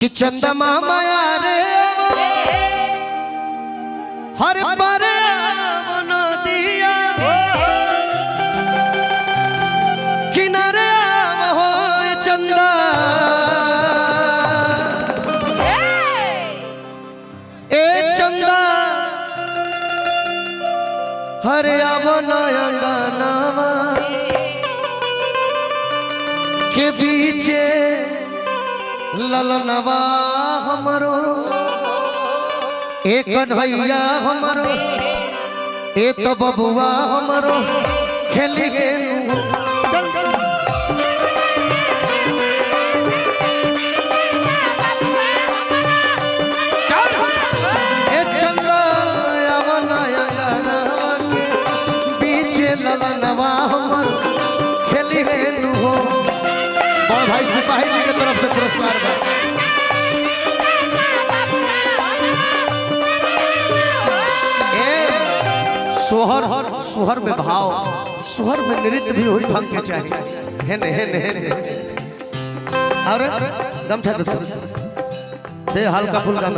कि चंदा माया रे हर पर दिया किनारे हो चंदा ए चंदा हरे आवनावा के बीचे ललनवा हमरो एक कन्हैया हमरो ए तो बबुआ हमरो खेली गेलू ए चंदा आवनाया गानवा के बीचे ललनवा हमरो खेली गेलू हो। और भाई सिपाही जी की तरफ से पुरस्कार बा। सोहर सोहर में भाव सोहर में नृत्य भी हुई ढंग के चाहिए है ने और गमछा दे हल्का फुल्का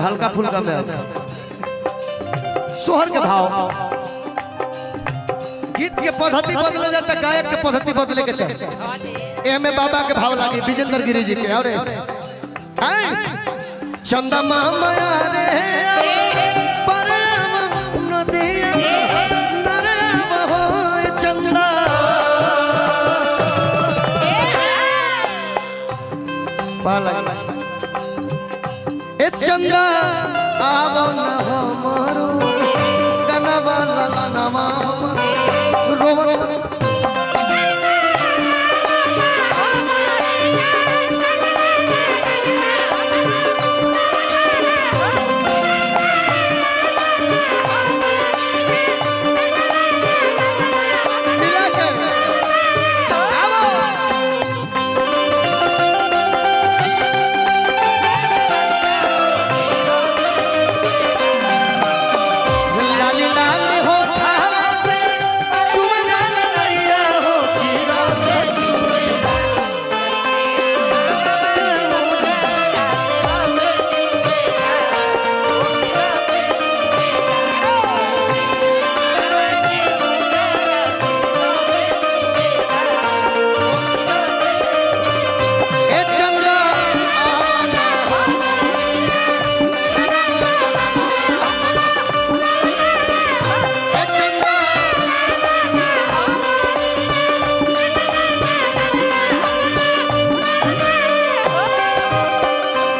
में सोहर के भाव गीत के पद्धति बदले जाता गायक के पद्धति बदले के चाहिए एमे बाबा के भाव लागे विजेंद्र गिरी जी के और चंदा माया रे परम नदिया नरम हो चंदा पाला ए चंदा आवो न हमरो गनवा ललनवा रोवत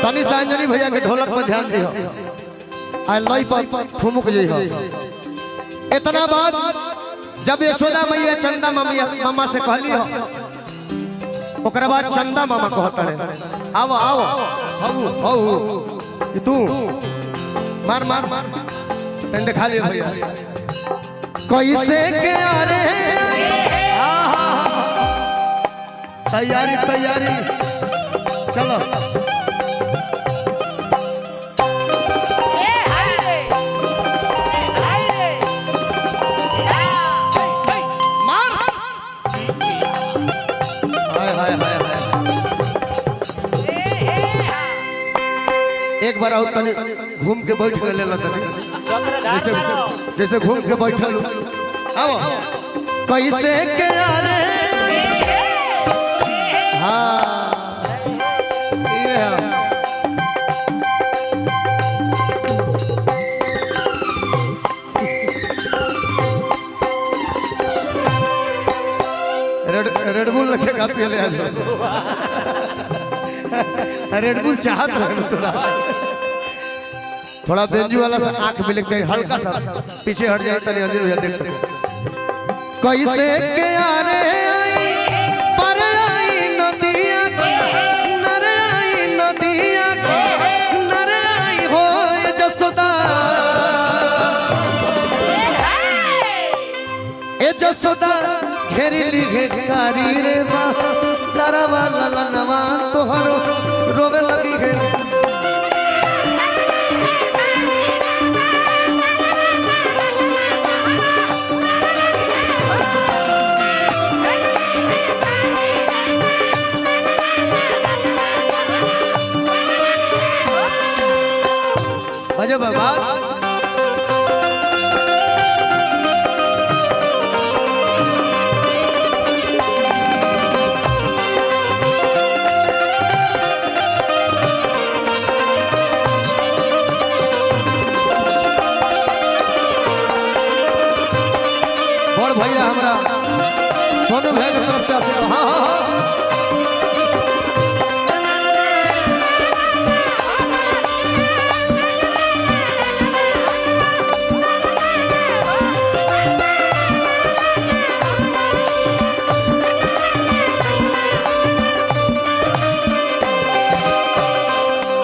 तनी सांजनी भैया के ढोलक पर ध्यान दियो आ लई पर ठुमुक जइहो। इतना बात जब यशोदा मैया चंदा मामा से कहली हो ओकरा बाद चंदा मामा कहत रहे आओ आओ हऊ कि तू मार मार तंदे खा ले भैया कैसे के अरे तैयारी तैयारी चलो एक बार और तने घूम के बैठ गए ले तने जैसे घूम के बैठल आओ कैसे के अरे हां ये रेड बुल लखे का पिए ले आ रेड बुल चाहत रहना थोड़ा बेंजू वाला सा आंख में लगता है हल्का सा पीछे हट जाए तनी अंदर भैया देख सकते कैसे के आरे पर आई नदिया नर आई हो जसोदा ए जसोदा घेरिली घेकारी रे बा दरवा ललनवा तोहरो रोवे लगी है अजय बाबा भैया हमारा सोनू भाई की तरफ से हाँ हाँ हाँ